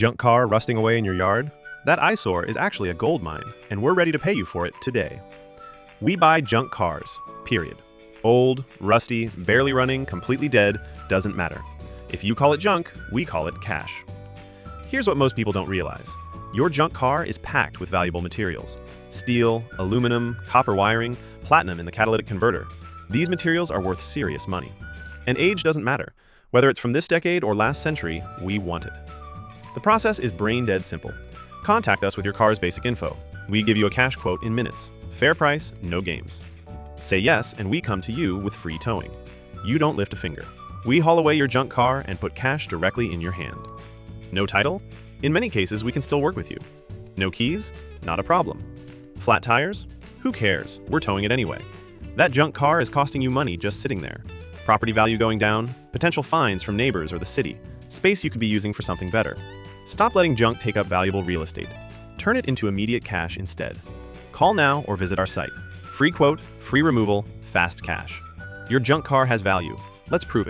Junk car rusting away in your yard? That eyesore is actually a gold mine, and we're ready to pay you for it today. We buy junk cars, period. Old, rusty, barely running, completely dead, doesn't matter. If you call it junk, we call it cash. Here's what most people don't realize. Your junk car is packed with valuable materials. Steel, aluminum, copper wiring, platinum in the catalytic converter. These materials are worth serious money. And age doesn't matter. Whether it's from this decade or last century, we want it. The process is brain-dead simple. Contact us with your car's basic info. We give you a cash quote in minutes. Fair price, no games. Say yes, and we come to you with free towing. You don't lift a finger. We haul away your junk car and put cash directly in your hand. No title? In many cases, we can still work with you. No keys? Not a problem. Flat tires? Who cares? We're towing it anyway. That junk car is costing you money just sitting there. Property value going down, potential fines from neighbors or the city, space you could be using for something better. Stop letting junk take up valuable real estate. Turn it into immediate cash instead. Call now or visit our site. Free quote, free removal, fast cash. Your junk car has value. Let's prove it.